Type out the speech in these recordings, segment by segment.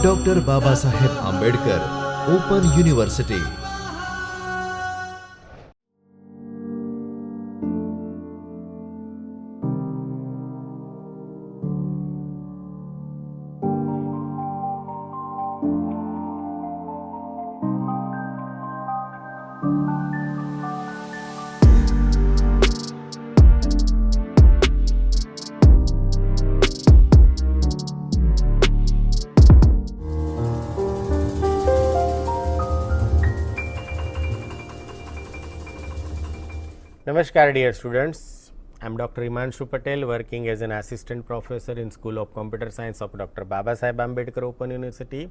Doctor Babasaheb Ambedkar open university. Namaskar dear students, I am Dr. Himanshu Patel, working as an assistant professor in School of Computer Science of Dr. Babasaheb Ambedkar Open University.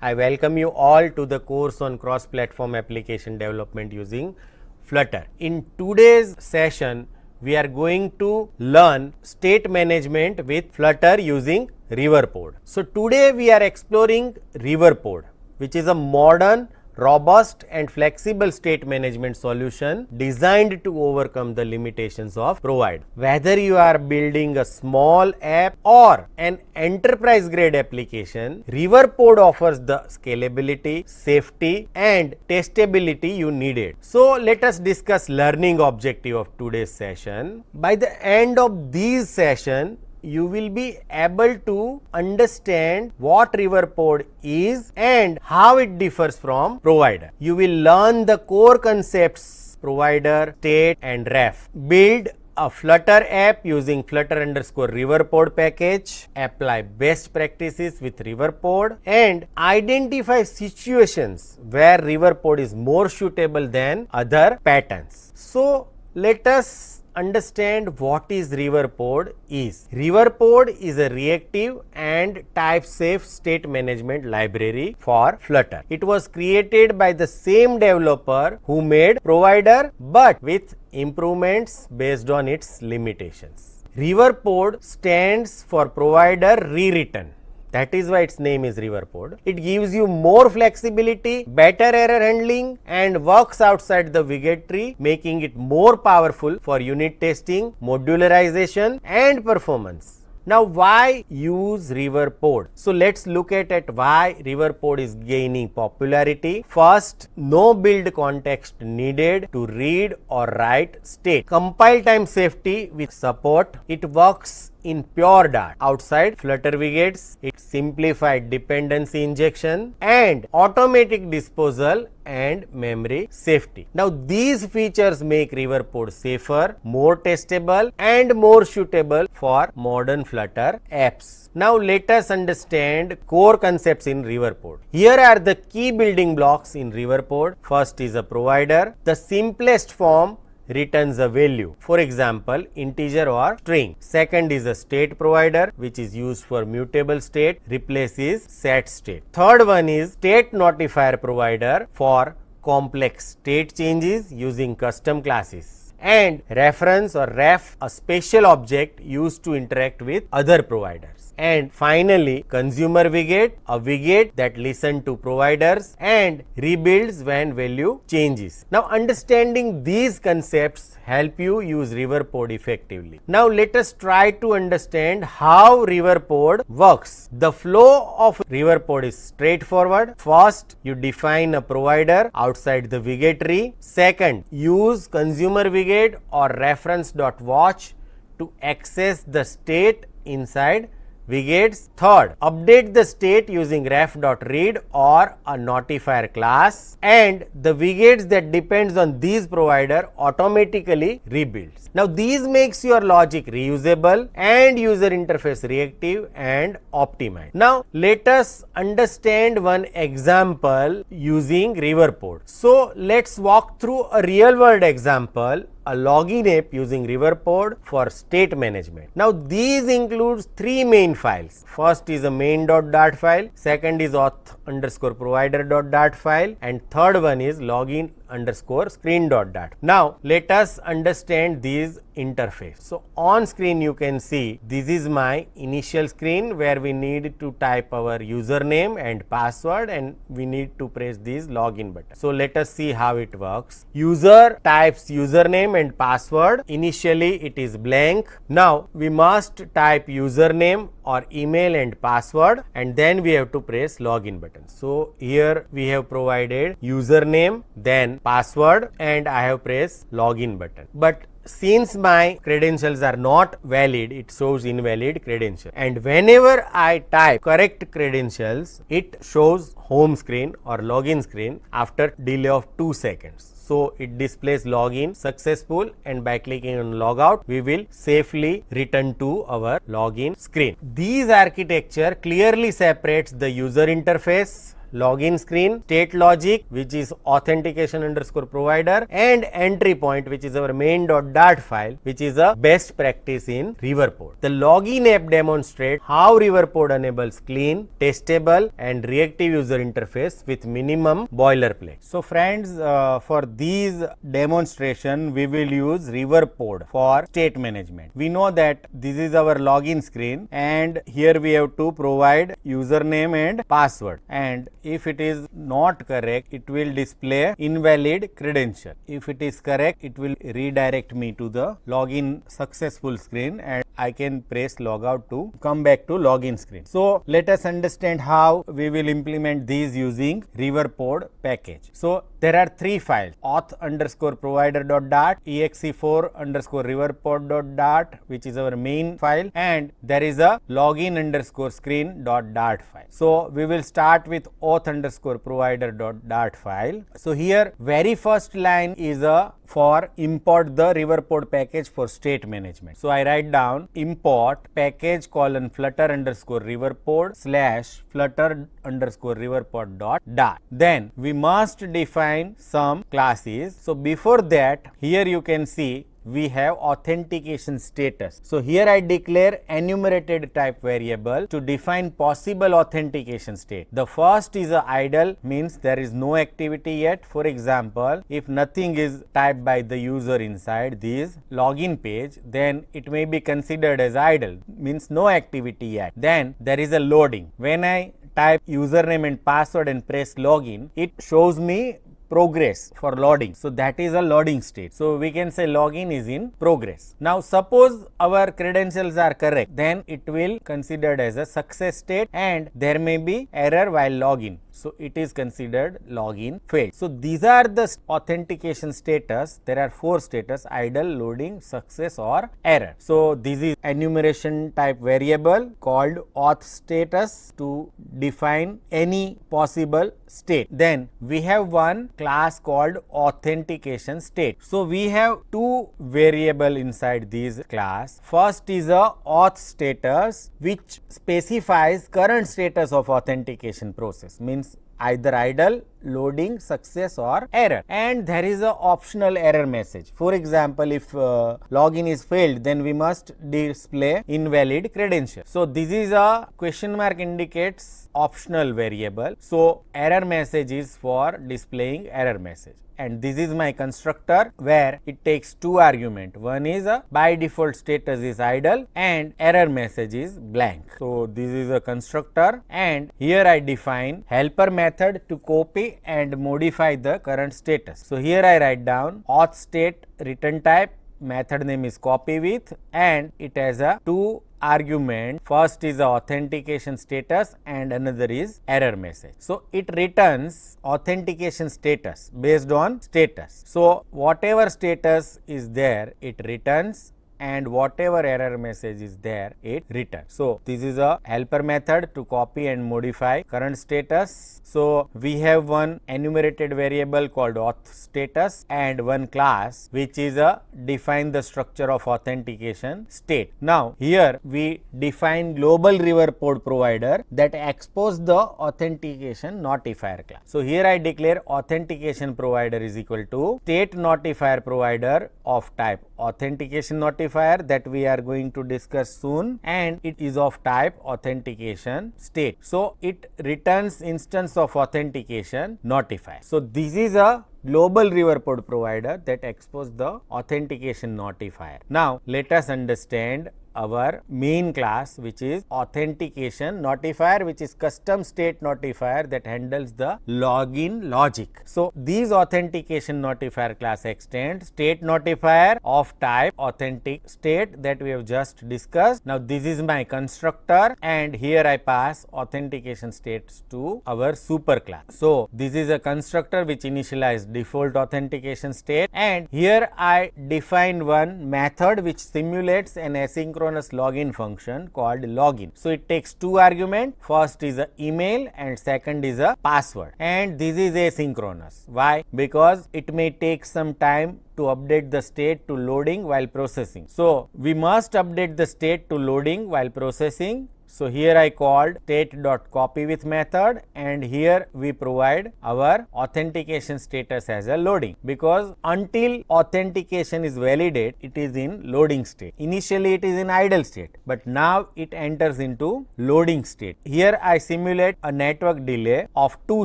I welcome you all to the course on cross-platform application development using Flutter. In today's session, we are going to learn state management with Flutter using RiverPod. So today we are exploring RiverPod, which is a modern, robust and flexible state management solution designed to overcome the limitations of Provide. Whether you are building a small app or an enterprise grade application, RiverPod offers the scalability, safety and testability you needed. So let us discuss learning objective of today's session. By the end of this session, you will be able to understand what RiverPod is and how it differs from Provider. You will learn the core concepts Provider, State and Ref. Build a Flutter app using Flutter_RiverPod package, apply best practices with RiverPod and identify situations where RiverPod is more suitable than other patterns. So let us understand what is RiverPod is. RiverPod is a reactive and type-safe state management library for Flutter. It was created by the same developer who made Provider but with improvements based on its limitations. RiverPod stands for Provider Rewritten. That is why its name is RiverPod. It gives you more flexibility, better error handling and works outside the widget tree, making it more powerful for unit testing, modularization and performance. Now why use RiverPod? So let's look at why RiverPod is gaining popularity. First, no build context needed to read or write state. Compile time safety with support. It works in pure Dart outside Flutter widgets. It simplified dependency injection and automatic disposal and memory safety. Now these features make RiverPod safer, more testable and more suitable for modern Flutter apps. Now let us understand core concepts in RiverPod. Here are the key building blocks in RiverPod. First is a provider. The simplest form returns a value, for example integer or string. Second is a state provider, which is used for mutable state, replaces set state. Third one is state notifier provider for complex state changes using custom classes. And reference or ref, a special object used to interact with other providers. And finally, consumer widget, a widget that listens to providers and rebuilds when value changes. Now understanding these concepts help you use RiverPod effectively. Now let us try to understand how RiverPod works. The flow of RiverPod is straightforward. First, you define a provider outside the widget tree. Second, use consumer widget or reference.watch to access the state inside widgets. Third, update the state using ref.read or a notifier class, and the widgets that depends on these provider automatically rebuilds. Now these makes your logic reusable and user interface reactive and optimized. Now let us understand one example using RiverPod. So let's walk through a real world example, a login app using RiverPod for state management. Now these includes three main files. First is a main.dart file, second is auth_provider.dart file, and third one is login underscore screen dot dot. Now let us understand these interface. So on screen you can see this is my initial screen where we need to type our username and password and we need to press this login button. So let us see how it works. User types username and password. Initially it is blank. Now we must type username or email and password and then we have to press login button. So here we have provided username, then password, and I have pressed login button. But since my credentials are not valid, it shows invalid credential, and whenever I type correct credentials, it shows home screen or login screen after delay of 2 seconds. So it displays login successful, and by clicking on logout we will safely return to our login screen. This architecture clearly separates the user interface, login screen, state logic, which is authentication underscore provider, and entry point, which is our main.dart file, which is a best practice in RiverPod. The login app demonstrates how RiverPod enables clean, testable, and reactive user interface with minimum boilerplate. So friends, for these demonstration, we will use RiverPod for state management. We know that this is our login screen, and here we have to provide username and password, and if it is not correct, it will display invalid credential. If it is correct, it will redirect me to the login successful screen, and I can press logout to come back to login screen. So let us understand how we will implement these using RiverPod package. So there are 3 files: auth underscore provider dot dart, exe4 underscore riverpod dot dart, which is our main file, and there is a login underscore screen dot dart file. So we will start with auth underscore provider dot dart file. So here very first line is a for import the RiverPod package for state management. So I write down import package colon flutter underscore RiverPod slash flutter underscore RiverPod dot dart. Then we must define some classes. So before that, here you can see we have authentication status. So here I declare enumerated type variable to define possible authentication state. The first is a idle, means there is no activity yet. For example, if nothing is typed by the user inside this login page, then it may be considered as idle, means no activity yet. Then there is a loading. When I type username and password and press login, it shows me progress for loading. So that is a loading state. So we can say login is in progress. Now suppose our credentials are correct, then it will considered as a success state, and there may be error while login. So it is considered login failed. So these are the authentication status. There are 4 status: idle, loading, success, or error. So this is enumeration type variable called auth status to define any possible state. Then we have one class called authentication state. So we have 2 variable inside this class. First is a auth status, which specifies current status of authentication process, means either idle, loading, success, or error, and there is a optional error message. For example, if login is failed, then we must display invalid credential. So this is a question mark indicates optional variable. So error message is for displaying error message. And this is my constructor where it takes 2 arguments. One is a by default status is idle and error message is blank. So this is a constructor, and here I define helper method to copy and modify the current status. So here I write down auth state return type, method name is copy with, and it has a 2 argument. First is the authentication status and another is error message. So it returns authentication status based on status. So whatever status is there, it returns, and whatever error message is there, it returns. So this is a helper method to copy and modify current status. So we have one enumerated variable called auth status and one class which is a define the structure of authentication state. Now here we define global RiverPod provider that expose the authentication notifier class. So here I declare authentication provider is equal to state notifier provider of type authentication notifier that we are going to discuss soon, and it is of type authentication state. So it returns instance of authentication notifier. So this is a global RiverPod provider that expose the authentication notifier. Now let us understand our main class, which is authentication notifier, which is custom state notifier that handles the login logic. So these authentication notifier class extend state notifier of type authentic state that we have just discussed. Now this is my constructor, and here I pass authentication states to our super class. So this is a constructor which initializes default authentication state, and here I define one method which simulates an asynchronous login function called login. So it takes two arguments. First is a email and second is a password, and this is asynchronous. Why? Because it may take some time to update the state to loading while processing. So we must update the state to loading while processing. So here I called state.copyWith method, and here we provide our authentication status as a loading, because until authentication is validated, it is in loading state. Initially it is in idle state, but now it enters into loading state. Here I simulate a network delay of 2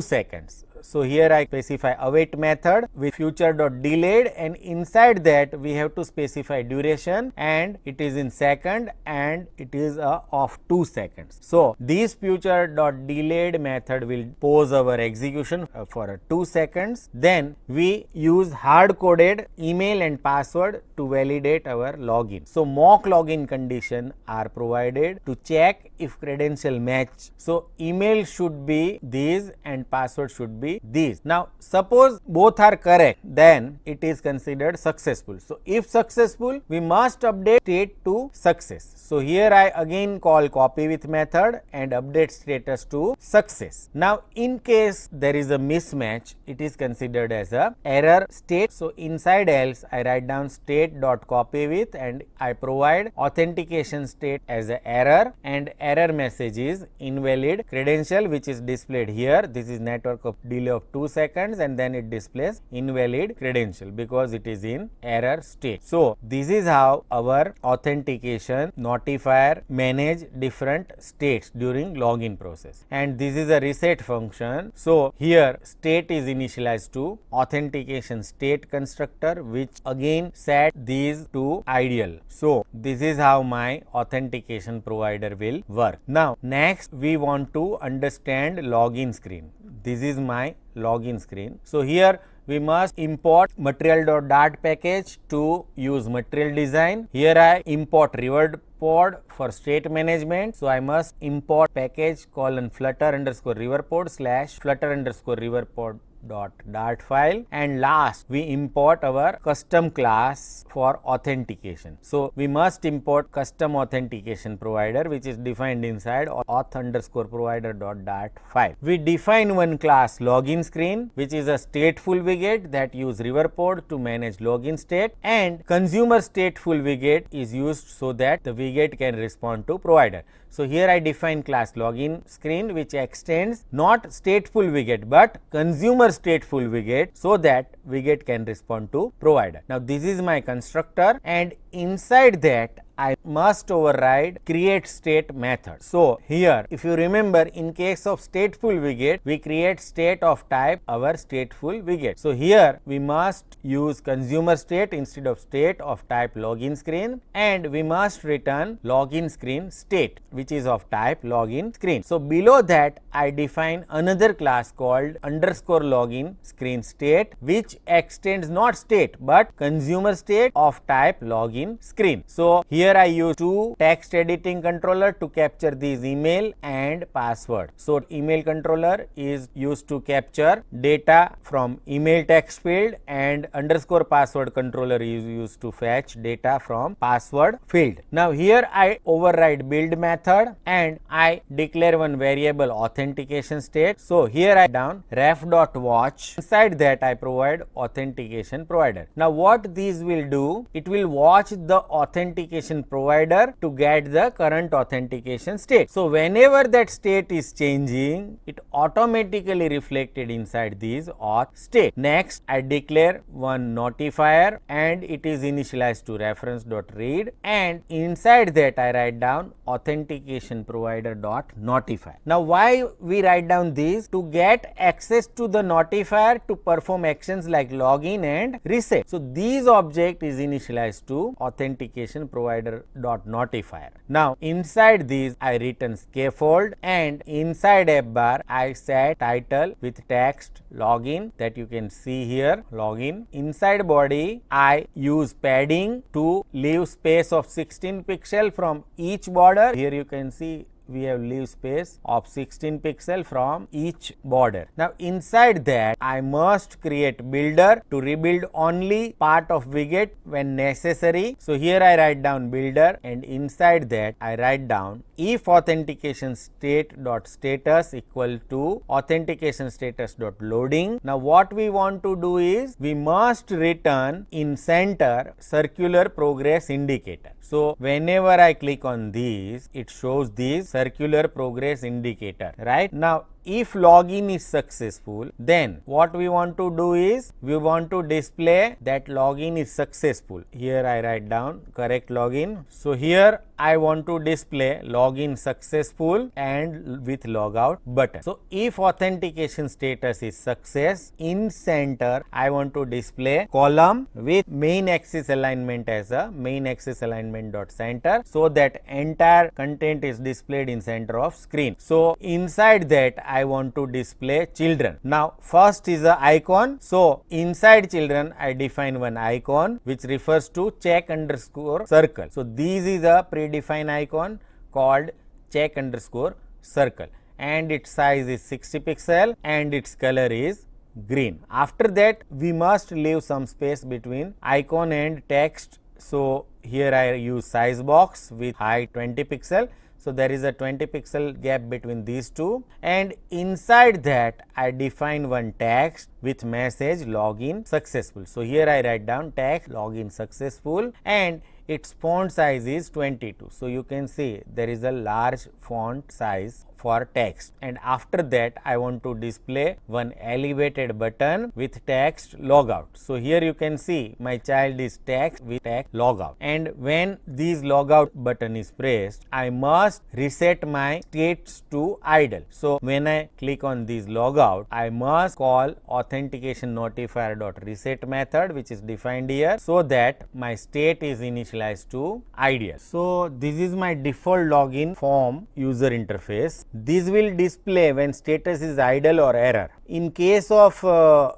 seconds. So here I specify await method with future.delayed, and inside that we have to specify duration, and it is in second and it is of 2 seconds. So this future.delayed method will pause our execution for 2 seconds. Then we use hard coded email and password to validate our login. So mock login condition are provided to check if credential match. So email should be these and password should be these. Now suppose both are correct, then it is considered successful. So if successful, we must update state to success. So here I again call copyWith method and update status to success. Now in case there is a mismatch, it is considered as a error state. So inside else I write down state.copyWith and I provide authentication state as a error, and error message is invalid credential, which is displayed here. This is network of delay of 2 seconds, and then it displays invalid credential because it is in error state. So this is how our authentication notifier manage different states during login process, and this is a reset function. So here state is initialized to authentication state constructor, which again set these to ideal. So this is how my authentication provider will work. Now next we want to understand login screen. This is my login screen. So here we must import material.dart package to use material design. Here I import RiverPod for state management. So I must import package :flutter_RiverPod/flutter_RiverPod.dart file, and last we import our custom class for authentication. So we must import custom authentication provider, which is defined inside auth_provider.dart file. We define one class login screen, which is a stateful widget that use RiverPod to manage login state, and consumer stateful widget is used so that the widget can respond to provider. So here I define class login screen, which extends not stateful widget but consumer stateful widget, so that widget can respond to provider. Now this is my constructor, and inside that I must override create state method. So here if you remember, in case of stateful widget we create state of type our stateful widget. So here we must use consumer state instead of state of type login screen, and we must return login screen state, which is of type login screen. So below that I define another class called _login screen state, which extends not state but consumer state of type login screen. So here I use two text editing controller to capture these email and password. So email controller is used to capture data from email text field, and _password controller is used to fetch data from password field. Now here I override build method and I declare one variable authentication state. So here I down ref.watch. Inside that I provide authentication provider. Now what these will do, it will watch the authentication authentication provider to get the current authentication state. So whenever that state is changing, it automatically reflected inside this auth state. Next, I declare one notifier and it is initialized to reference.read, and inside that I write down authentication provider dot notifier. Now why we write down this? To get access to the notifier to perform actions like login and reset. So these object is initialized to authentication provider dot notifier. Now inside this I return scaffold, and inside app bar I set title with text login that you can see here, login. Inside body I use padding to leave space of 16 pixel from each border. Here you can see we have leave space of 16 pixel from each border. Now inside that I must create builder to rebuild only part of widget when necessary. So here I write down builder, and inside that I write down if authentication state dot status equal to authentication status dot loading. Now what we want to do is we must return in center circular progress indicator. So whenever I click on this, it shows this circular progress indicator, right? Now if login is successful, then what we want to do is we want to display that login is successful. Here I write down correct login. So here I want to display login successful and with logout button. So if authentication status is success, in center I want to display column with main axis alignment as a main axis alignment dot center, so that entire content is displayed in center of screen. So inside that I want to display children. Now first is a icon. So inside children I define one icon which refers to check underscore circle. So this is a predefined icon called check underscore circle, and its size is 60 pixel and its color is green. After that we must leave some space between icon and text. So here I use size box with height 20 pixel. So there is a 20 pixel gap between these two, and inside that I define one text with message login successful. So here I write down text login successful, and its font size is 22. So you can see there is a large font size for text, and after that I want to display one elevated button with text logout. So here you can see my child is text with text logout, and when this logout button is pressed I must reset my states to idle. So when I click on this logout I must call authentication notifier dot reset method, which is defined here, so that my state is initialized to ideal. So this is my default login form user interface. This will display when status is idle or error. In case of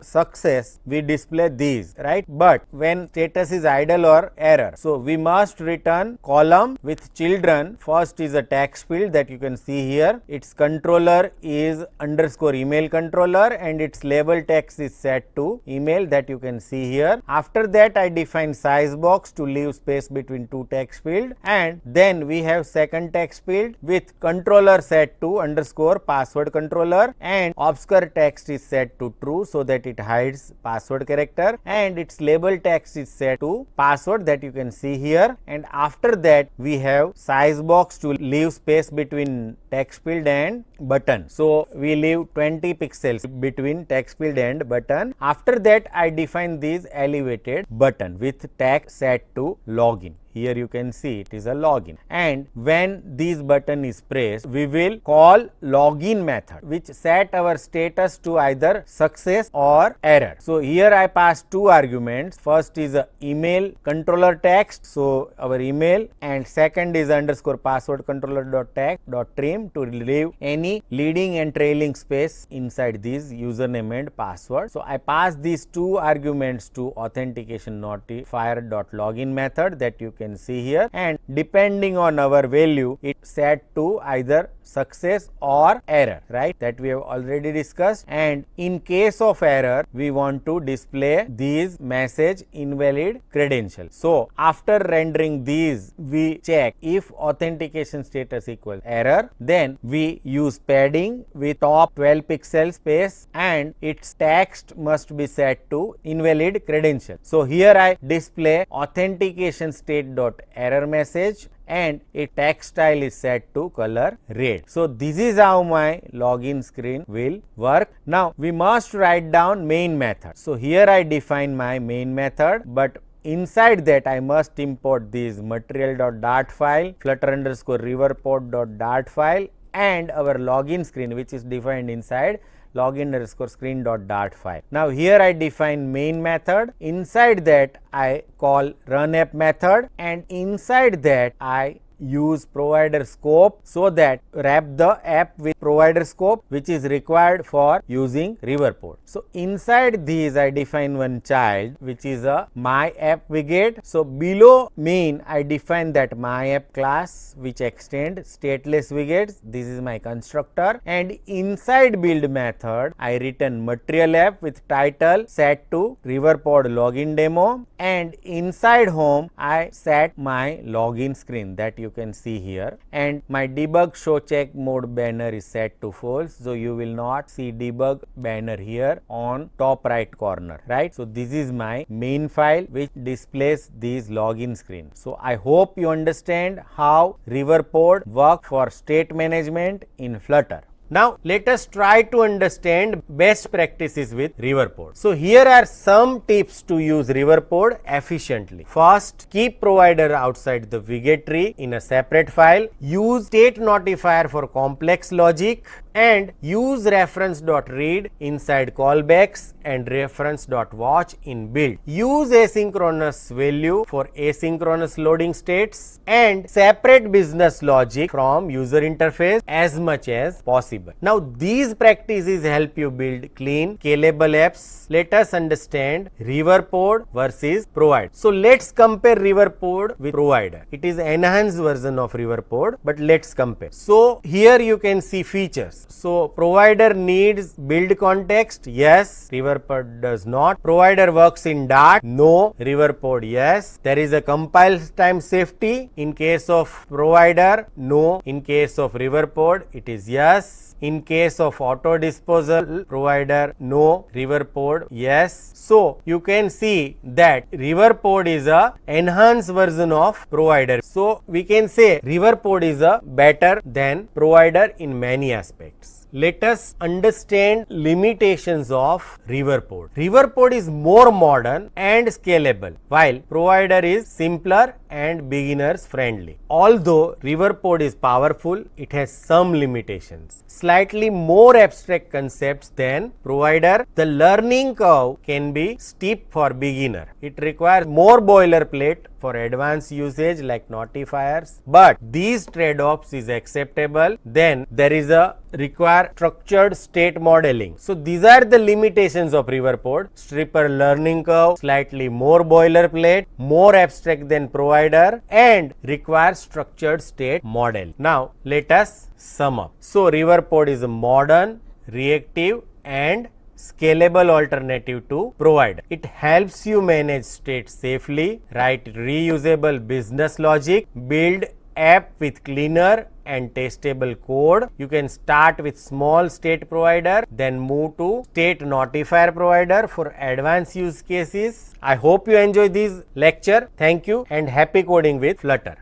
success we display these, right? But when status is idle or error, so we must return column with children. First is a text field that you can see here. Its controller is underscore email controller, and its label text is set to email that you can see here. After that I define size box to leave space between two text field, and then we have second text field with controller set to underscore password controller, and obscure text is set to true so that it hides password character, and its label text is set to password that you can see here. And after that we have size box to leave space between text field and button. So we leave 20 pixels between text field and button. After that I define this elevated button with text set to login. Here you can see it is a login, and when this button is pressed we will call login method which set our status to either success or error. So here I pass two arguments. First is a email controller text, so our email, and second is underscore password controller dot text dot trim to leave any leading and trailing space inside this username and password. So I pass these two arguments to authentication notifier dot login method that you can see here, and depending on our value it set to either success or error, right? That we have already discussed. And in case of error we want to display these message invalid credentials. So after rendering these we check if authentication status equals error, then we use padding with top 12 pixel space, and its text must be set to invalid credential. So here I display authentication state error message, and a text style is set to color red. So this is how my login screen will work. Now we must write down main method. So here I define my main method, but inside that I must import this material.dart file, flutter_riverpod.dart file, and our login screen, which is defined inside login_screen.dart file. Now here I define main method. Inside that I call run app method, and inside that I use provider scope so that wrap the app with provider scope, which is required for using RiverPod. So inside these I define one child, which is a my app widget. So below main I define that my app class, which extend stateless widgets. This is my constructor, and inside build method I return material app with title set to RiverPod login demo, and inside home I set my login screen that you can see here, and my debug show check mode banner is set to false, so you will not see debug banner here on top right corner, right? So this is my main file which displays this login screen. So I hope you understand how RiverPod work for state management in Flutter. Now let us try to understand best practices with RiverPod. So here are some tips to use RiverPod efficiently. First, keep provider outside the widget tree in a separate file. Use state notifier for complex logic, and use reference.read inside callbacks and reference.watch in build. Use asynchronous value for asynchronous loading states, and separate business logic from user interface as much as possible. Now these practices help you build clean, scalable apps. Let us understand RiverPod versus provider. So let's compare RiverPod with provider. It is enhanced version of RiverPod, but let's compare. So here you can see features. So provider needs build context. Yes, RiverPod does not. Provider works in Dart. No, RiverPod yes. There is a compile time safety in case of provider. No, in case of RiverPod it is yes. In case of auto disposal provider, no, RiverPod yes. So you can see that RiverPod is a enhanced version of provider. So we can say RiverPod is a better than provider in many aspects. Let us understand limitations of RiverPod. RiverPod is more modern and scalable, while provider is simpler and beginners friendly. Although RiverPod is powerful, it has some limitations. Slightly more abstract concepts than provider. The learning curve can be steep for beginner. It requires more boilerplate for advanced usage like notifiers, but these trade-offs is acceptable. Then there is a require structured state modeling. So these are the limitations of RiverPod. Steeper learning curve, slightly more boilerplate, more abstract than provider, and requires structured state model. Now let us sum up. So RiverPod is a modern, reactive, and scalable alternative to provider. It helps you manage state safely, write reusable business logic, build app with cleaner and testable code. You can start with small state provider, then move to state notifier provider for advanced use cases. I hope you enjoy this lecture. Thank you and happy coding with Flutter.